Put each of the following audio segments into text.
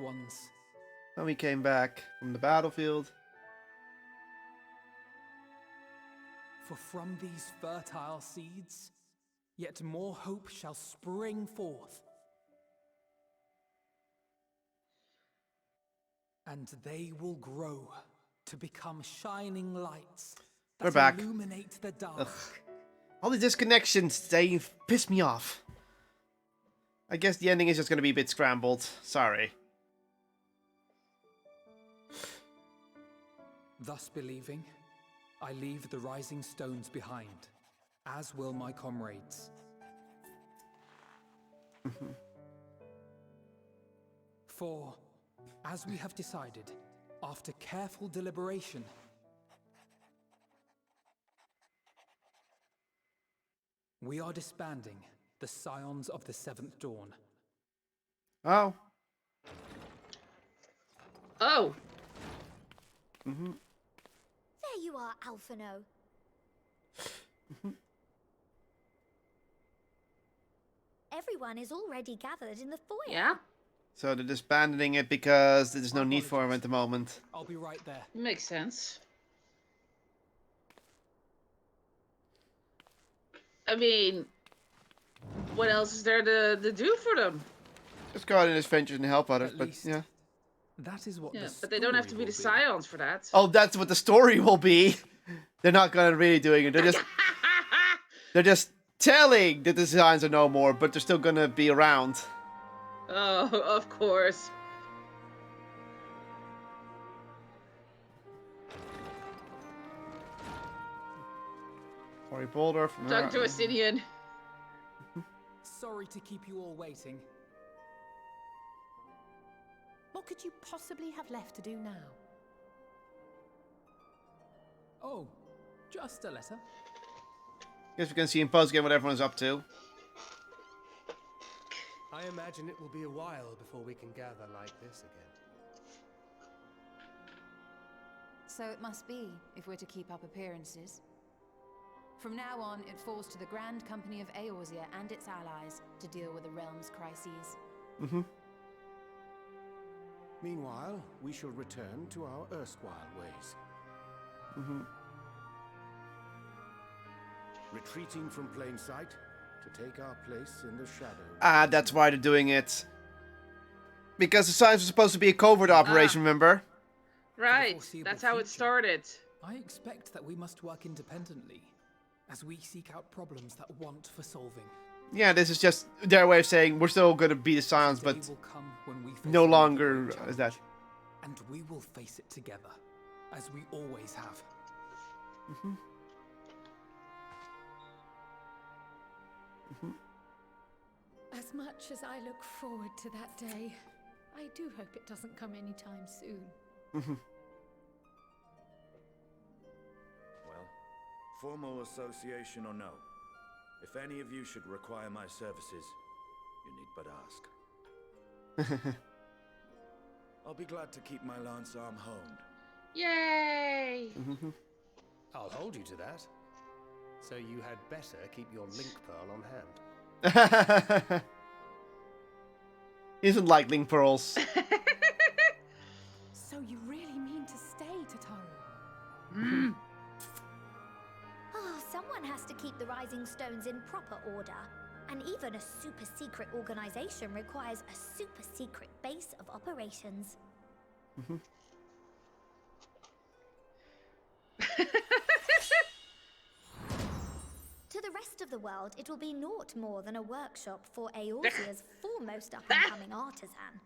ones. When we came back from the battlefield. For from these fertile seeds, yet more hope shall spring forth. And they will grow to become shining lights We're that back. illuminate the dark. Ugh. All the disconnections, they piss me off. I guess the ending is just going to be a bit scrambled. Sorry. Thus believing, I leave the rising stones behind, as will my comrades. For, as we have decided, after careful deliberation, we are disbanding the Scions of the Seventh Dawn. Oh. Oh. There you are, Alphino. Everyone is already gathered in the foyer. Yeah? So they're disbanding it because there's no need for him at the moment. I'll be right there. Makes sense. I mean, what else is there to do for them? Just go out in his ventures and help others, At but least yeah. That is what Yeah, the but they don't have to story be the will Scions for that. Oh, that's what the story will be. They're not gonna really doing it. They're just telling that the designs are no more, but they're still gonna be around. Oh, of course. Cory Boulder from Talk to a Sidian. Sorry to keep you all waiting. What could you possibly have left to do now? Oh, just a letter. Guess we can see in post-game what everyone's up to. I imagine it will be a while before we can gather like this again. So it must be, if we're to keep up appearances. From now on, it falls to the Grand Company of Eorzea and its allies to deal with the realm's crises. Meanwhile, we shall return to our erstwhile ways. Retreating from plain sight to take our place in the shadow. Ah, that's why they're doing it. Because the science was supposed to be a covert operation, remember? Right, foreseeable that's how it future. started. I expect that we must work independently, as we seek out problems that want for solving. Yeah, this is just their way of saying we're still gonna be the science, The day but will come when we face no another longer great is that. challenge, and we will face it together, as we always have. As much as I look forward to that day, I do hope it doesn't come anytime soon. Well, formal association or no, if any of you should require my services, you need but ask. I'll be glad to keep my lance arm honed. Yay! I'll hold you to that. So you had better keep your link pearl on hand. He doesn't like link pearls. So you really mean to stay, Tataru? Oh, someone has to keep the Rising Stones in proper order. And even a super secret organization requires a super secret base of operations. To the rest of the world, it will be naught more than a workshop for Eorzea's foremost up-and-coming artisan.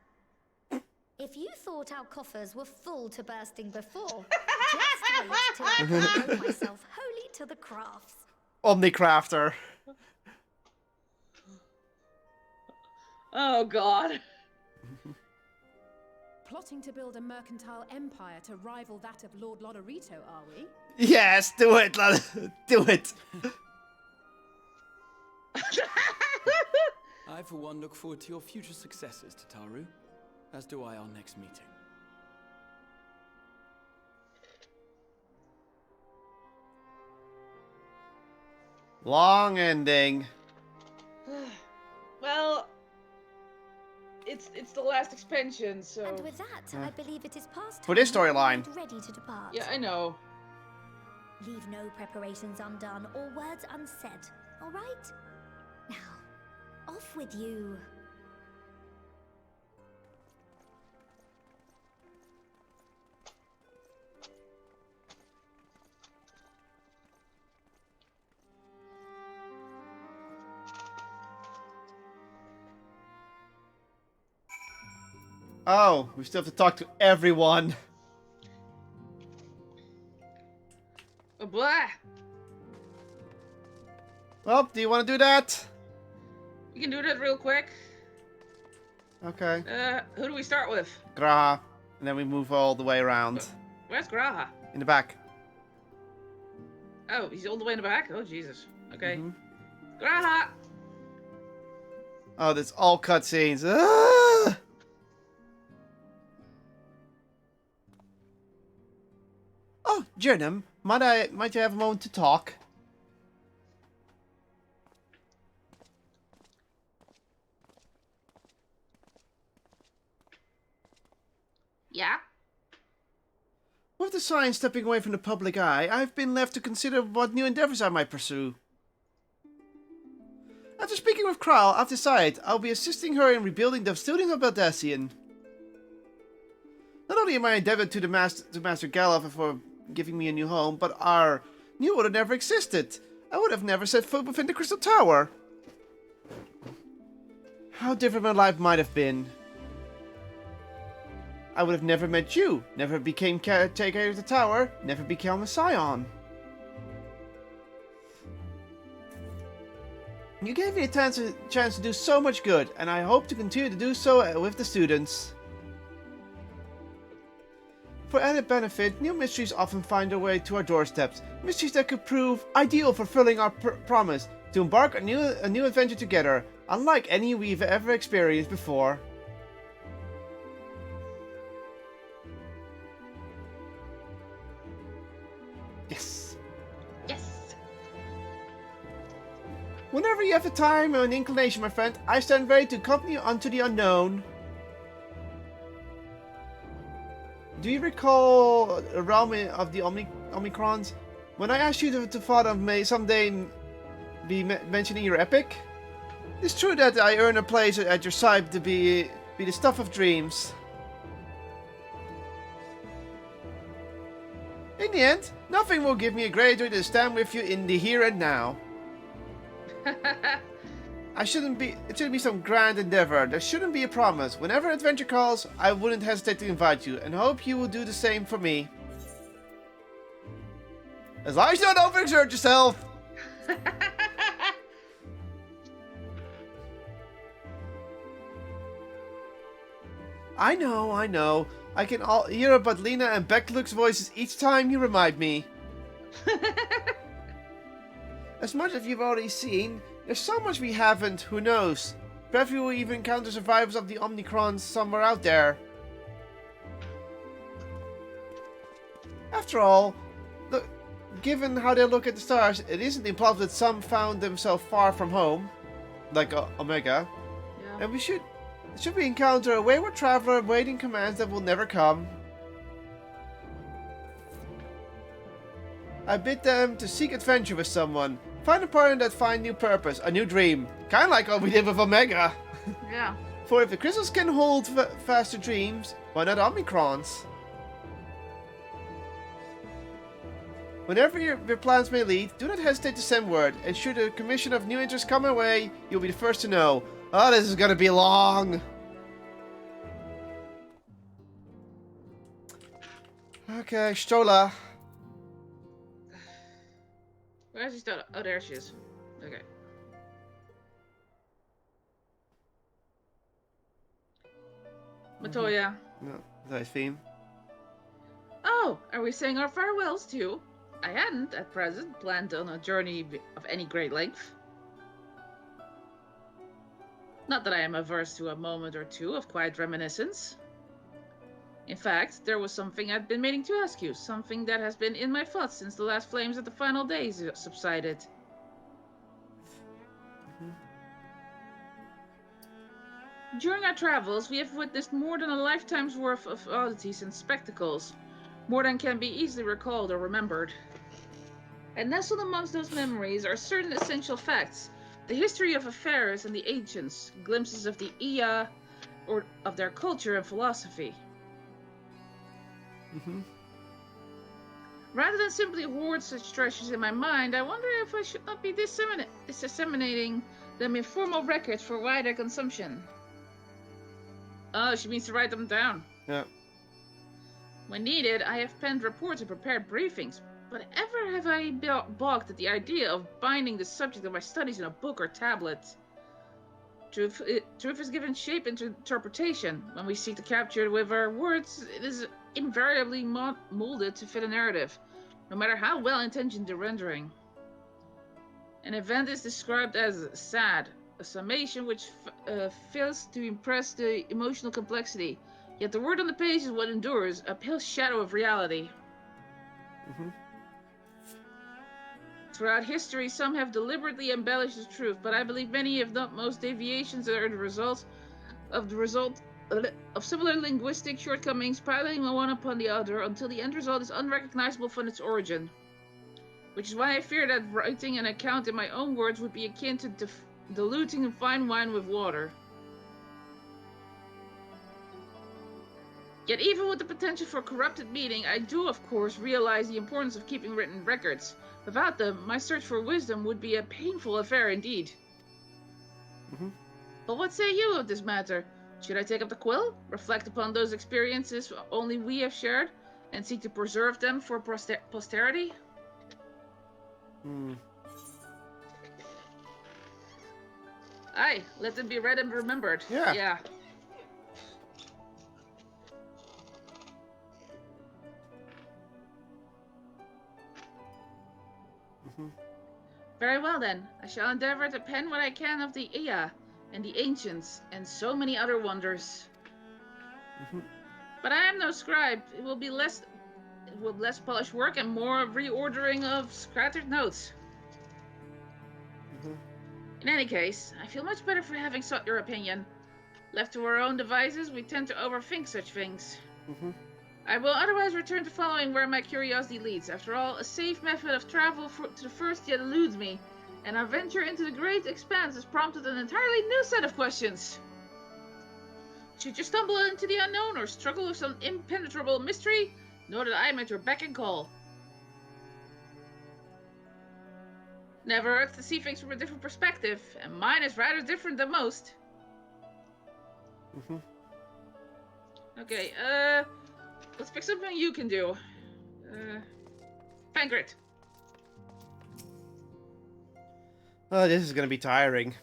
If you thought our coffers were full to bursting before, just wait till I devote myself wholly to the crafts. Omnicrafter. Oh, God. Plotting to build a mercantile empire to rival that of Lord Lodorito, are we? Yes, do it, do it. I, for one, look forward to your future successes, Tataru, as do I our next meeting. Long ending. Well, it's the last expansion, so. And with that, I believe it is past For this time we storyline. get ready to depart. Yeah, I know. Leave no preparations undone or words unsaid, all right? Now, off with you. Oh, we still have to talk to everyone. Oh, blah. Well, do you want to do that? We can do that real quick. Okay. Who do we start with? Graha. And then we move all the way around. Where's Graha? In the back. Oh, he's all the way in the back? Oh, Jesus. Okay. Mhm. Graha! Oh, that's all cutscenes. Ah! Oh, Jernum, might you have a moment to talk? Yeah? With the sign stepping away from the public eye, I've been left to consider what new endeavors I might pursue. After speaking with Kral, I've decided I'll be assisting her in rebuilding the students of Baldassian. Not only am I indebted to Master Galuf for giving me a new home, but our new would have never existed. I would have never set foot within the Crystal Tower. How different my life might have been. I would have never met you, never became caretaker of the tower, never become a scion. You gave me a chance to do so much good, and I hope to continue to do so with the students. For added benefit, new mysteries often find their way to our doorsteps. Mysteries that could prove ideal for fulfilling our promise to embark on a new adventure together, unlike any we've ever experienced before. Yes. Yes! Whenever you have the time and inclination, my friend, I stand ready to accompany you onto the unknown. Do you recall a realm of the Omicrons? When I asked you to thought of may someday be mentioning your epic? It's true that I earn a place at your side to be the stuff of dreams. In the end, nothing will give me a greater joy than to stand with you in the here and now. It shouldn't be some grand endeavor. There shouldn't be a promise. Whenever adventure calls, I wouldn't hesitate to invite you, and hope you will do the same for me. As long as you don't overexert yourself. I know. I can hear but Lena and Beckluk's voices each time you remind me. As much as you've already seen, there's so much we haven't, who knows? Perhaps we will even encounter survivors of the Omnicrons somewhere out there. After all, given how they look at the stars, it isn't implausible that some found themselves far from home, like Omega. Yeah. And should we encounter a wayward traveler waiting commands that will never come? I bid them to seek adventure with someone. Find a partner that finds new purpose, a new dream. Kinda like what we did with Omega. Yeah. For if the crystals can hold faster dreams, why not Omicrons? Whenever your plans may lead, do not hesitate to send word, and should a commission of new interest come my way, you'll be the first to know. Oh, this is gonna be long. Okay, Stola. Where's she still? Oh, there she is. Okay. Matoya. No, nice theme. Oh, are we saying our farewells too? I hadn't, at present, planned on a journey of any great length. Not that I am averse to a moment or two of quiet reminiscence. In fact, there was something I'd been meaning to ask you, something that has been in my thoughts since the last flames of the final days subsided. During our travels, we have witnessed more than a lifetime's worth of oddities and spectacles, more than can be easily recalled or remembered. And nestled amongst those memories are certain essential facts, the history of affairs and the ancients, glimpses of the Iya, or of their culture and philosophy. Rather than simply hoard such treasures in my mind, I wonder if I should not be disseminating them in formal records for wider consumption. Oh, she means to write them down. Yeah. When needed, I have penned reports and prepared briefings, but ever have I balked at the idea of binding the subject of my studies in a book or tablet. Truth is given shape into interpretation. When we seek to capture it with our words, it is invariably molded to fit a narrative, no matter how well-intentioned the rendering. An event is described as sad, a summation which fails to impress the emotional complexity, yet the word on the page is what endures, a pale shadow of reality. Throughout history, some have deliberately embellished the truth, but I believe many, if not most, deviations are the result of similar linguistic shortcomings piling one upon the other until the end result is unrecognizable from its origin. Which is why I fear that writing an account in my own words would be akin to diluting fine wine with water. Yet even with the potential for corrupted meaning, I do of course realize the importance of keeping written records. Without them, my search for wisdom would be a painful affair indeed. But what say you of this matter? Should I take up the quill, reflect upon those experiences only we have shared, and seek to preserve them for posterity? Aye, let them be read and remembered. Yeah. Very well then, I shall endeavor to pen what I can of the Iya and the ancients and so many other wonders. But I am no scribe. It will be less polished work and more reordering of scattered notes. In any case, I feel much better for having sought your opinion. Left to our own devices, we tend to overthink such things. I will otherwise return to following where my curiosity leads. After all, a safe method of travel to the first yet eludes me, and our venture into the great expanse has prompted an entirely new set of questions. Should you stumble into the unknown or struggle with some impenetrable mystery, know that I am at your beck and call. Never hurts to see things from a different perspective, and mine is rather different than most. Okay, let's pick something you can do. Pancrit. Oh, this is gonna be tiring.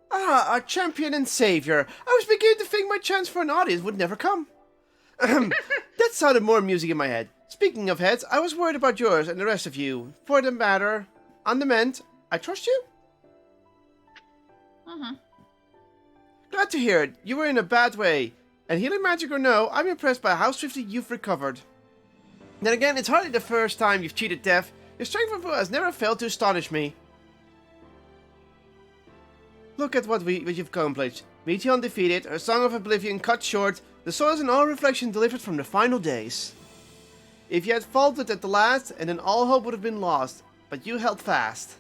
Ah, our champion and savior. I was beginning to think my chance for an audience would never come. That sounded more amusing in my head. Speaking of heads, I was worried about yours and the rest of you. For the matter, on the mend, I trust you? Glad to hear it. You were in a bad way. And healing magic or no, I'm impressed by how swiftly you've recovered. Then again, it's hardly the first time you've cheated death. Your strength of will has never failed to astonish me. Look at what you've accomplished. Meteor undefeated, her Song of Oblivion cut short, the soils and all reflection delivered from the final days. If you had faltered at the last, and then all hope would have been lost, but you held fast.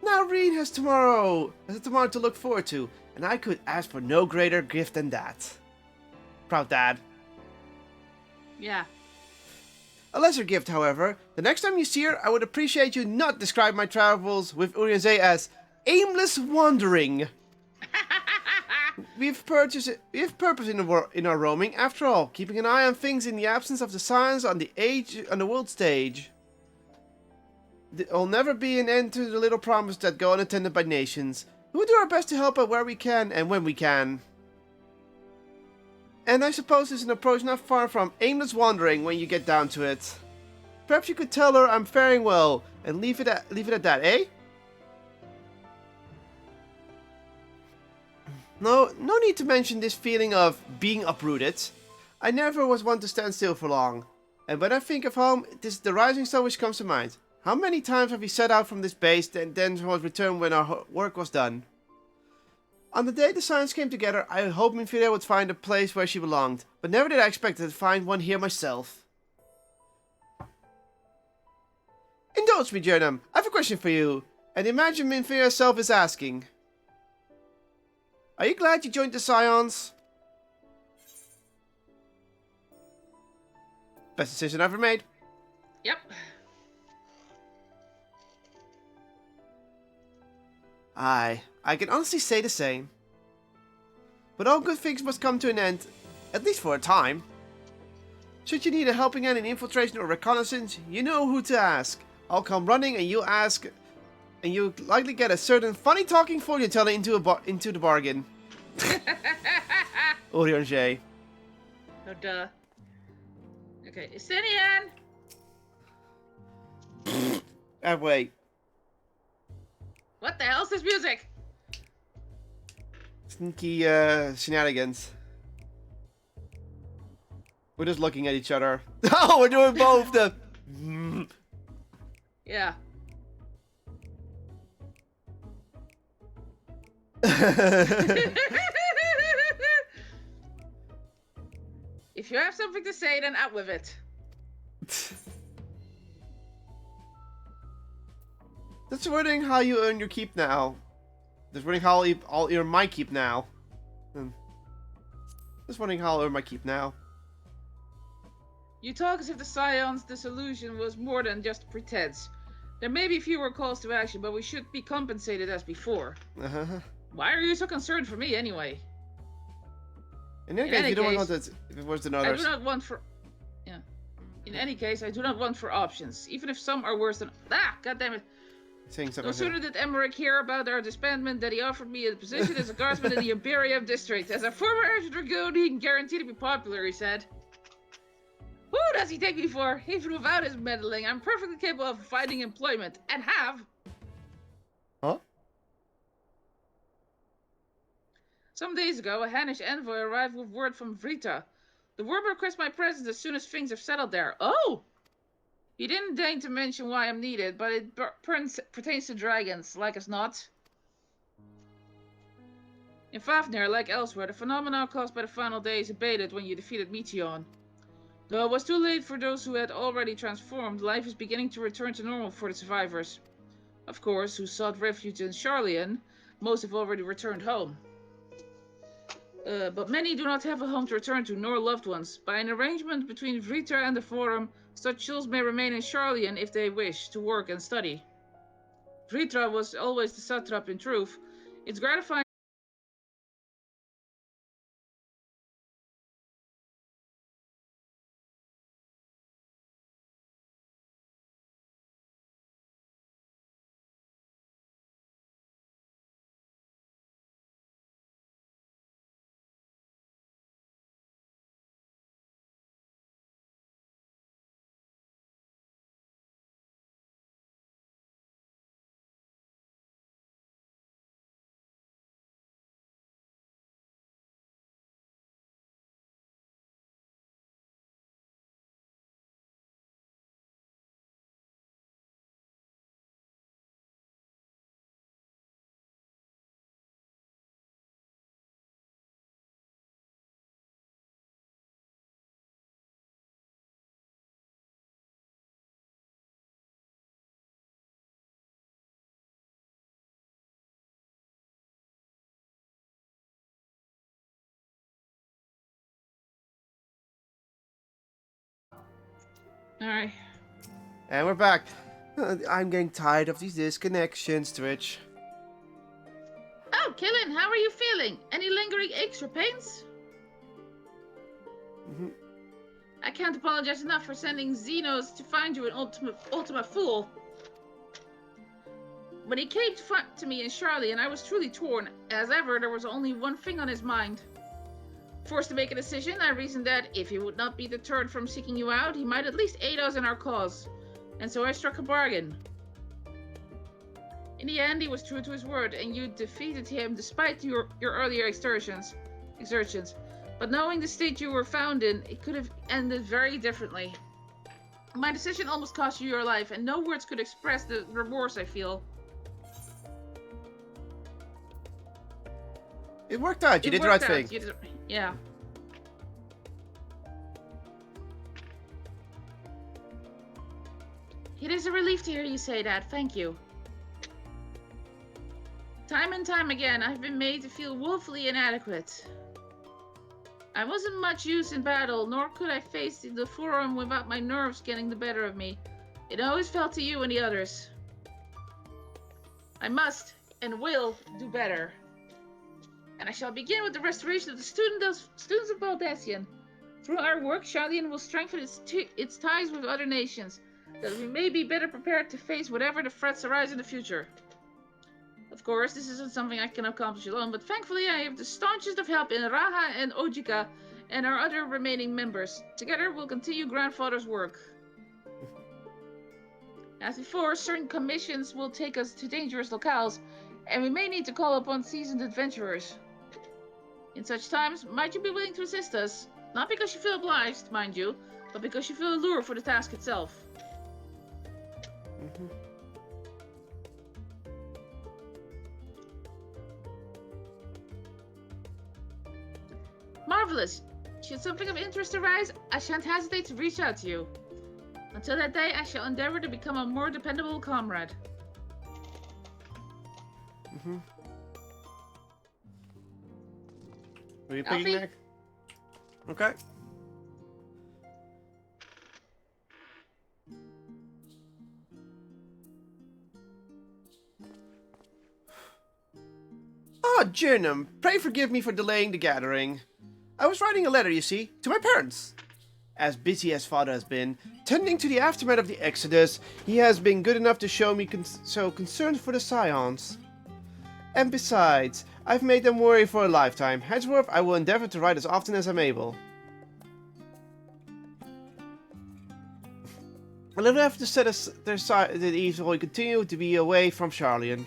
Now Reen has tomorrow to look forward to, and I could ask for no greater gift than that. Proud Dad. Yeah. A lesser gift, however. The next time you see her, I would appreciate you not describe my travels with Uriaze as aimless wandering. We have purpose in our roaming. After all, keeping an eye on things in the absence of the signs on the world stage. There'll never be an end to the little promise that go unattended by nations. We will do our best to help out where we can and when we can. And I suppose it's an approach not far from aimless wandering when you get down to it. Perhaps you could tell her I'm faring well and leave it at that, eh? No need to mention this feeling of being uprooted. I never was one to stand still for long. And when I think of home, it is the rising sun which comes to mind. How many times have we set out from this base and then was returned when our work was done? On the day the Scions came together, I hoped Minfiria would find a place where she belonged, but never did I expect to find one here myself. Indulge me, Jernam. I have a question for you, and imagine Minfiria herself is asking. Are you glad you joined the Scions? Best decision I've ever made. Yep. Aye, I can honestly say the same. But all good things must come to an end, at least for a time. Should you need a helping hand in infiltration or reconnaissance, you know who to ask. I'll come running and you ask, and you'll likely get a certain funny talking fortune teller into the bargain. Orion. Oh, duh. Okay, Estinian! Wait. What the hell's this music? Sneaky shenanigans. We're just looking at each other. Oh, we're doing both the. Yeah. If you have something to say, then out with it. Just wondering how you earn your keep now. Just wondering how I'll earn my keep now. Just wondering how I'll earn my keep now. You talk as if the Scion's disillusion was more than just a pretense. There may be fewer calls to action, but we should be compensated as before. Why are you so concerned for me, anyway? In any case, you don't want to. If it was another. I do not want for. Yeah. In any case, I do not want for options, even if some are worse than. Ah, goddammit. No sooner did Emmerich hear about our disbandment than he offered me a position as a guardsman in the Imperium district. As a former Ancient Dragoon, he can guarantee to be popular, he said. Who does he take me for? Even without his meddling, I'm perfectly capable of finding employment, and have. Huh? Some days ago, a Hannish envoy arrived with word from Vrita. The word requests my presence as soon as things have settled there. Oh! He didn't deign to mention why I'm needed, but it pertains to dragons, like as not. In Fafnir, like elsewhere, the phenomenon caused by the final days abated when you defeated Meteion. Though it was too late for those who had already transformed, life is beginning to return to normal for the survivors. Of course, who sought refuge in Sharlayan, most have already returned home. But many do not have a home to return to, nor loved ones. By an arrangement between Vrita and the Forum, such souls may remain in Sharlayan if they wish, to work and study. Vrita was always the satrap in truth. It's gratifying. Alright. And we're back. I'm getting tired of these disconnections, Twitch. Oh, Killen, how are you feeling? Any lingering aches or pains? I can't apologize enough for sending Xenos to find you an Ultima Fool. When he came to me in Sharlayan, I was truly torn. As ever, there was only one thing on his mind. Forced to make a decision, I reasoned that if he would not be deterred from seeking you out, he might at least aid us in our cause. And so I struck a bargain. In the end, he was true to his word, and you defeated him despite your earlier exertions. But knowing the state you were found in, it could have ended very differently. My decision almost cost you your life, and no words could express the remorse I feel. It worked out. You did the right thing. Yeah. It is a relief to hear you say that. Thank you. Time and time again, I've been made to feel woefully inadequate. I wasn't much use in battle, nor could I face the forum without my nerves getting the better of me. It always fell to you and the others. I must and will do better. And I shall begin with the restoration of the students of Baldesion. Through our work, Sharlayan will strengthen its ties with other nations, that we may be better prepared to face whatever the threats arise in the future. Of course, this isn't something I can accomplish alone, but thankfully I have the staunchest of help in Raha and Ojika and our other remaining members. Together, we'll continue Grandfather's work. As before, certain commissions will take us to dangerous locales, and we may need to call upon seasoned adventurers. In such times, might you be willing to assist us? Not because you feel obliged, mind you, but because you feel allured for the task itself. Marvelous! Should something of interest arise, I shan't hesitate to reach out to you. Until that day, I shall endeavor to become a more dependable comrade. Are you picking next? Okay. Ah, Jernum, pray forgive me for delaying the gathering. I was writing a letter, you see, to my parents. As busy as father has been, tending to the aftermath of the Exodus, he has been good enough to show me concern for the Scions. And besides, I've made them worry for a lifetime. Henceforth, I will endeavor to write as often as I'm able. A little have to set their side that Eve will continue to be away from Sharlayan.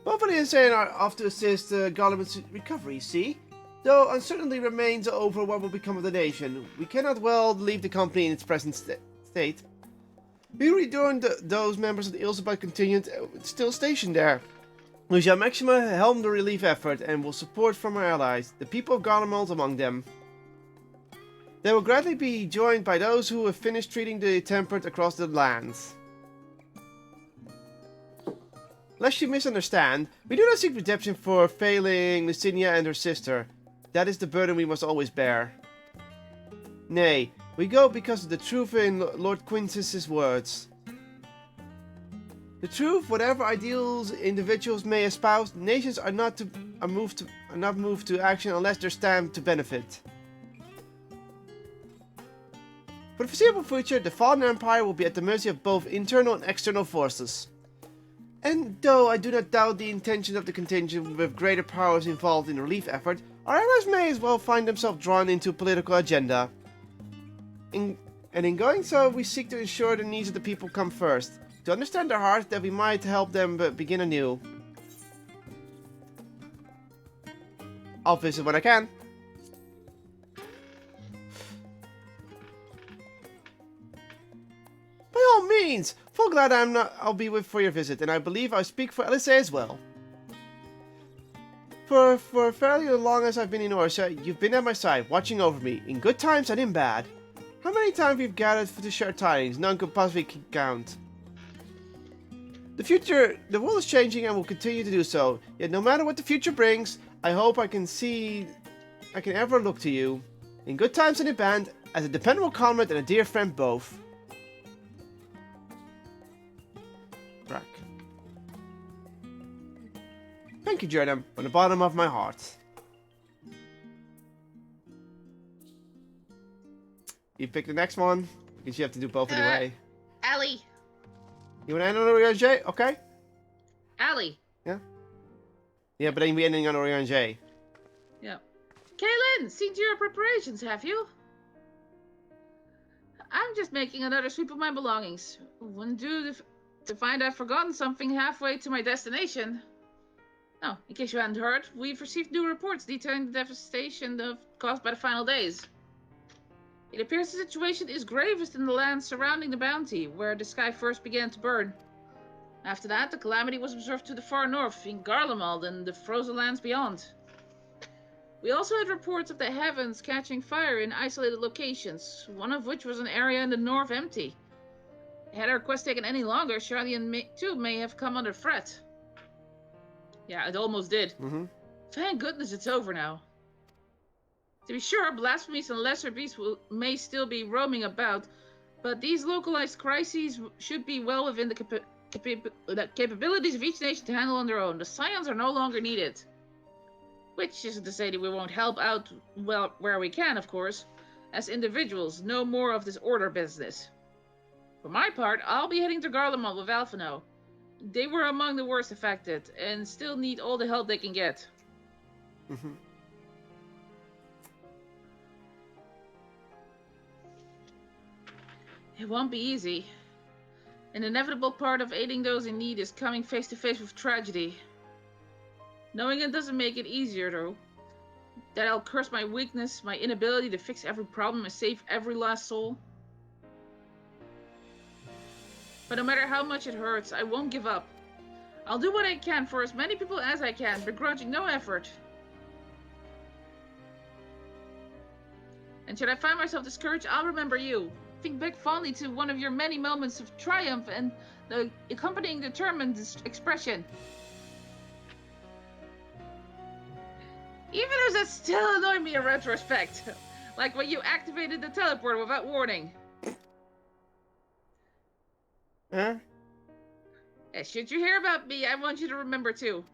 Both of the insane are off to assist Gollum's recovery, see? Though uncertainty remains over what will become of the nation, we cannot well leave the company in its present state. We returned those members of the Ilsebite contingent still stationed there. We shall Maxima helm the relief effort and will support from our allies, the people of Garlemald among them. They will gladly be joined by those who have finished treating the temperate across the lands. Lest you misunderstand, we do not seek redemption for failing Lucinia and her sister. That is the burden we must always bear. Nay, we go because of the truth in Lord Quintus's words. The truth, whatever ideals individuals may espouse, nations are not moved to action unless they stand to benefit. For the foreseeable future, the Fallen Empire will be at the mercy of both internal and external forces. And though I do not doubt the intentions of the contingent with greater powers involved in the relief effort, our allies may as well find themselves drawn into a political agenda. In going so, we seek to ensure the needs of the people come first, to understand their hearts that we might help them begin anew. I'll visit when I can. By all means! Full glad I'll be with for your visit, and I believe I speak for Elise as well. For fairly long as I've been in Orsa, you've been at my side, watching over me, in good times and in bad. How many times we've gathered to share tidings, none could possibly count. The world is changing and will continue to do so, yet no matter what the future brings, I hope I can ever look to you, in good times and in bad, as a dependable comrade and a dear friend both. Rack. Thank you, Jordan, from the bottom of my heart. You pick the next one, because you have to do both anyway. Allie. You want to end on Orion J? Okay. Allie. Yeah? Yeah, but then we're ending on Orion J. Yeah. Kaylin, seen to your preparations, have you? I'm just making another sweep of my belongings. Wouldn't do to find I've forgotten something halfway to my destination. Oh, in case you hadn't heard, we've received new reports detailing the devastation caused by the final days. It appears the situation is gravest in the lands surrounding the bounty, where the sky first began to burn. After that, the calamity was observed to the far north, in Garlemald and the frozen lands beyond. We also had reports of the heavens catching fire in isolated locations, one of which was an area in the north empty. Had our quest taken any longer, Charlian too may have come under threat. Yeah, it almost did. Thank goodness it's over now. To be sure, blasphemies and lesser beasts may still be roaming about, but these localized crises should be well within the capabilities of each nation to handle on their own. The Scions are no longer needed. Which isn't to say that we won't help out well where we can, of course. As individuals, no more of this order business. For my part, I'll be heading to Garlemald with Alphino. They were among the worst affected, and still need all the help they can get. It won't be easy. An inevitable part of aiding those in need is coming face to face with tragedy. Knowing it doesn't make it easier, though. That I'll curse my weakness, my inability to fix every problem and save every last soul. But no matter how much it hurts, I won't give up. I'll do what I can for as many people as I can, begrudging no effort. And should I find myself discouraged, I'll remember you. Think back fondly to one of your many moments of triumph and the accompanying determined expression. Even though that still annoyed me in retrospect. Like when you activated the teleporter without warning. Huh? Should you hear about me, I want you to remember too.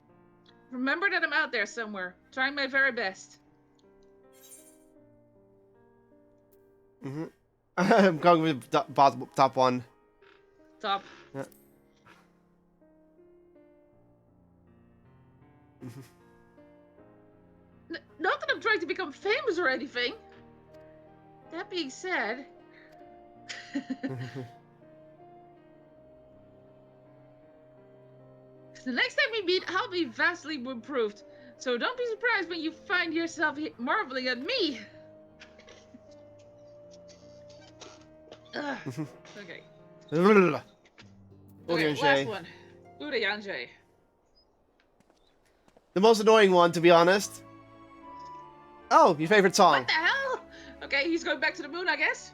Remember that I'm out there somewhere, trying my very best. I'm going with top one. Top. Yeah. Not that I'm trying to become famous or anything. That being said... The next time we meet, I'll be vastly improved. So don't be surprised when you find yourself marveling at me. Okay. Okay, last one. Udayanje. The most annoying one, to be honest. Oh, your favorite song. What the hell? Okay, he's going back to the moon, I guess.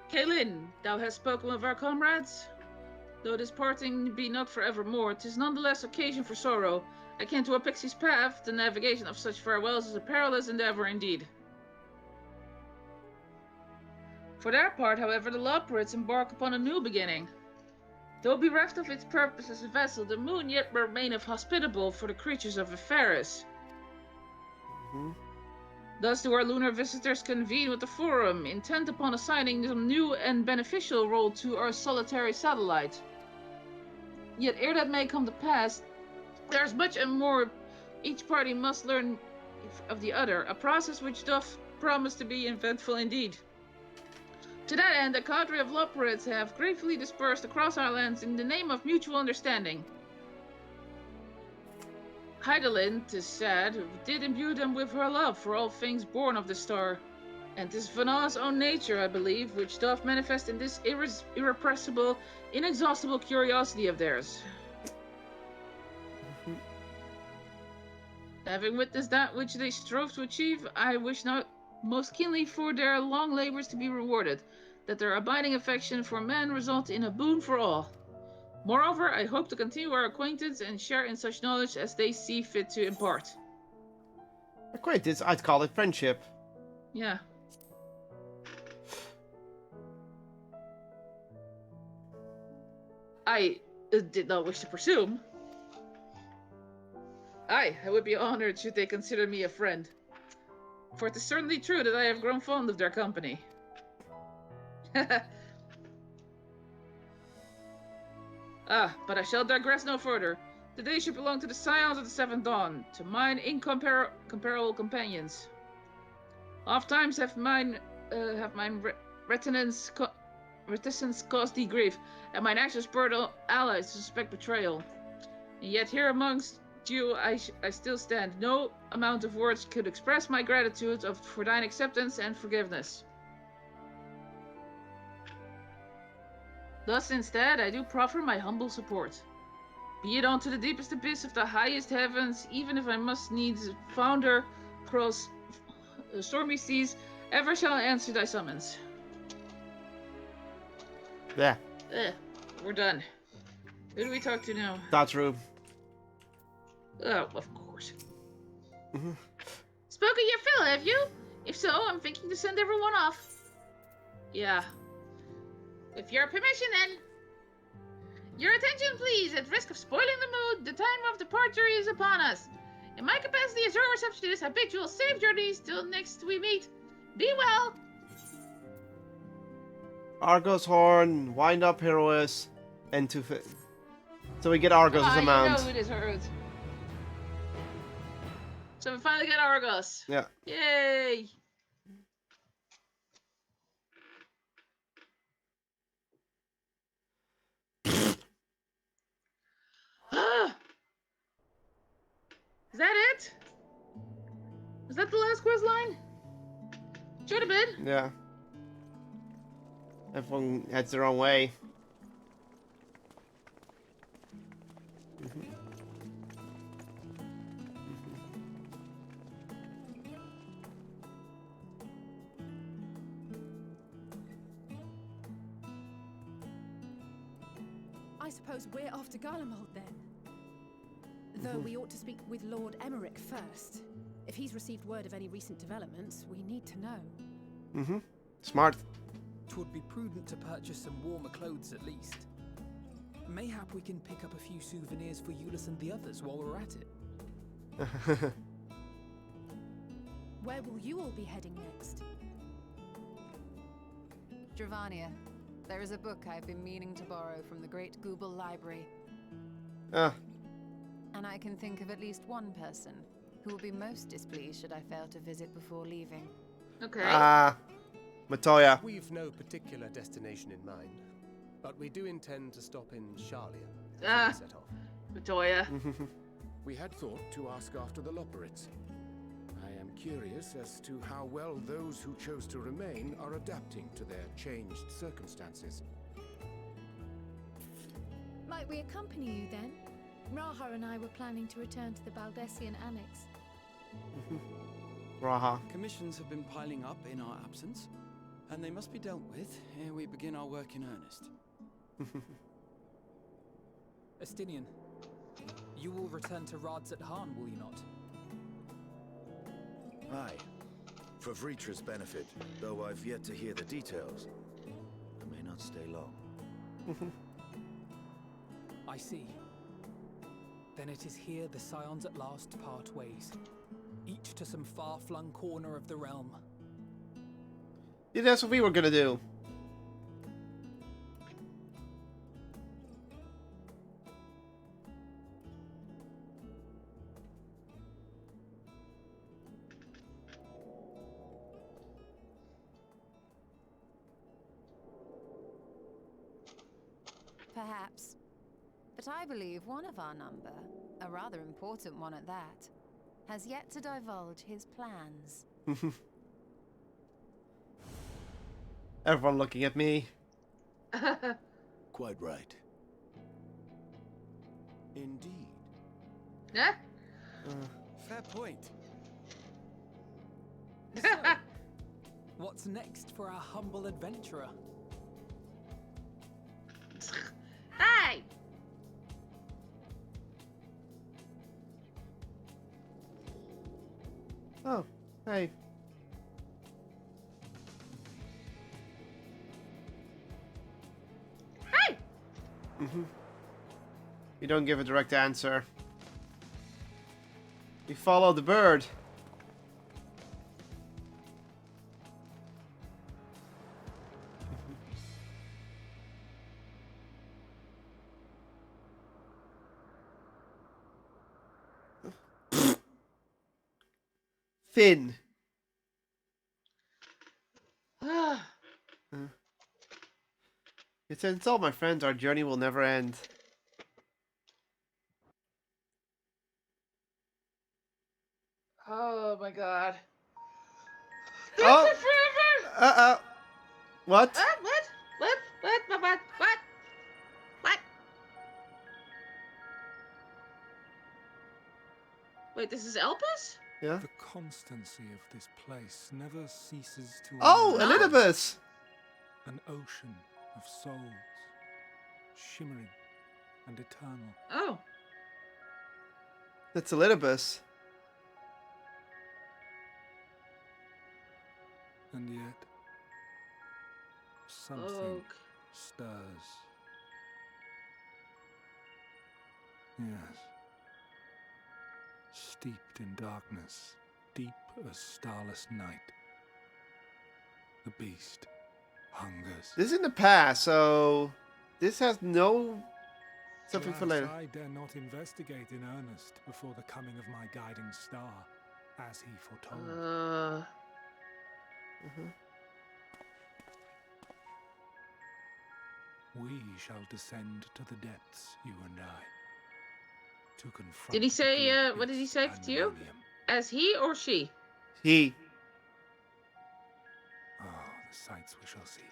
Kaelin, thou hast spoken with our comrades. Though this parting be not forevermore, 'tis nonetheless occasion for sorrow. Akin to a pixie's path, the navigation of such farewells is a perilous endeavor indeed. For their part, however, the Loperids embark upon a new beginning. Though bereft of its purpose as a vessel, the moon yet remaineth hospitable for the creatures of Eferis. Thus do our lunar visitors convene with the Forum, intent upon assigning some new and beneficial role to our solitary satellite. Yet ere that may come to pass, there is much and more each party must learn of the other, a process which doth promise to be eventful indeed. To that end, a cadre of Loperids have gratefully dispersed across our lands in the name of mutual understanding. Heidelin, 'tis said, did imbue them with her love for all things born of the star, and 'tis Vanna's own nature, I believe, which doth manifest in this irrepressible, inexhaustible curiosity of theirs. Having witnessed that which they strove to achieve, I wish not most keenly for their long labors to be rewarded, that their abiding affection for men result in a boon for all. Moreover, I hope to continue our acquaintance and share in such knowledge as they see fit to impart. Acquaintance? I'd call it friendship. Yeah. I did not wish to presume. I would be honored should they consider me a friend. For it is certainly true that I have grown fond of their company. But I shall digress no further. Today should belong to the Scions of the Seventh Dawn, to mine incomparable companions. Oft times have mine reticence caused thee grief, and mine actions spurred allies to suspect betrayal. And yet here amongst Jew, I still stand. No amount of words could express my gratitude for thine acceptance and forgiveness. Thus, instead, I do proffer my humble support. Be it unto the deepest abyss of the highest heavens, even if I must needs founder across stormy seas, ever shall I answer thy summons. Yeah. We're done. Who do we talk to now? That's true. Oh, of course. Mm-hmm. Spoken your fill, have you? If so, I'm thinking to send everyone off. Yeah. With your permission, then. Your attention, please. At risk of spoiling the mood, the time of departure is upon us. In my capacity as your receptionist, I bid you a safe journey till next we meet. Be well. Argos horn, wind up heroes, and to fit. So we get Argos as a mount. You know it is hers. So we finally get Argos. Yeah. Yay! Is that it? Is that the last quest line? Should have been. Yeah. Everyone heads their own way. I suppose we're off to Garlemald then. Though we ought to speak with Lord Emmerich first. If he's received word of any recent developments, we need to know. Smart. 'Twould be prudent to purchase some warmer clothes at least. Mayhap we can pick up a few souvenirs for Euless and the others while we're at it. Where will you all be heading next? Dravania, there is a book I've been meaning to borrow from the Great Google Library. Ah. And I can think of at least one person who will be most displeased should I fail to visit before leaving. Okay. Matoya. We've no particular destination in mind, but we do intend to stop in Charlia before we set off. Matoya. We had thought to ask after the Loporits. I am curious as to how well those who chose to remain are adapting to their changed circumstances. Might we accompany you then? Raha and I were planning to return to the Baldessian Annex. Raha. Commissions have been piling up in our absence, and they must be dealt with ere we begin our work in earnest. Estinian, you will return to Radzat Han, will you not? Aye. For Vritra's benefit, though I've yet to hear the details. I may not stay long. I see. Then it is here the Scions at last part ways, each to some far-flung corner of the realm. Yeah, that's what we were gonna do. Perhaps. But I believe one of our number, a rather important one at that, has yet to divulge his plans. Everyone looking at me. Quite right. Indeed. Yeah? Fair point. What's next for our humble adventurer? Hi! Oh, hey. Hi! You don't give a direct answer. You follow the bird. Finn. It says, "It's all my friends, our journey will never end." Oh my god. Oh. Forever! What? What? Wait, this is Elpis? Yeah. The constancy of this place never ceases to Oh, amaze. Elidibus! An ocean of souls, shimmering and eternal. Oh. That's Elidibus. And yet, something stirs. Yes. Steeped in darkness, deep as starless night, the beast hungers. This is in the past, so this has no something for Alas, later. I dare not investigate in earnest before the coming of my guiding star, as he foretold. We shall descend to the depths, you and I, to confront. Did he say, what did he say to you? As he or she? He. Ah, the sights we shall see.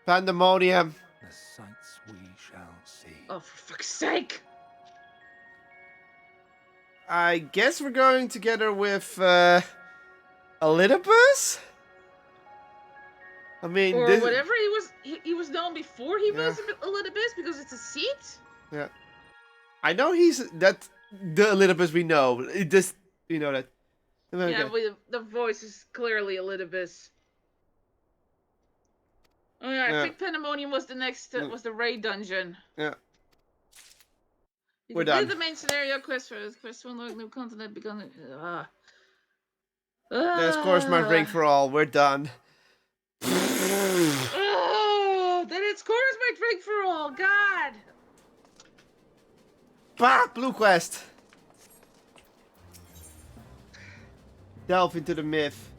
Pandemonium. The sights we shall see. Oh, for fuck's sake! I guess we're going together with Elidibus? I mean, or whatever he was known before he was Elidibus, because it's a seat. Yeah, I know he's the Elidibus we know. It just you know that. Okay. Yeah, but the voice is clearly Elidibus. Oh yeah, I think Pandemonium was the next was the raid dungeon. Yeah. We're done. The main scenario quest for quest 1 new continent begun. There's course my ring for all. We're done. Oh, then it's course my ring for all. God. Bah, Blue Quest. Delve into the myth.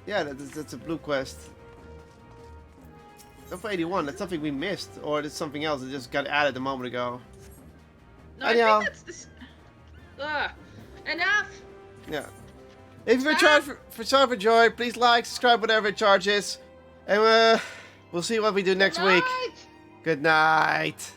Yeah, that's a Blue Quest. Number 81, that's something we missed, or it's something else that just got added a moment ago. No, I think that's this. Enough! Yeah. If you're charged for Song for Joy, please like, subscribe, whatever it charges. And we'll see what we do next week. Good night.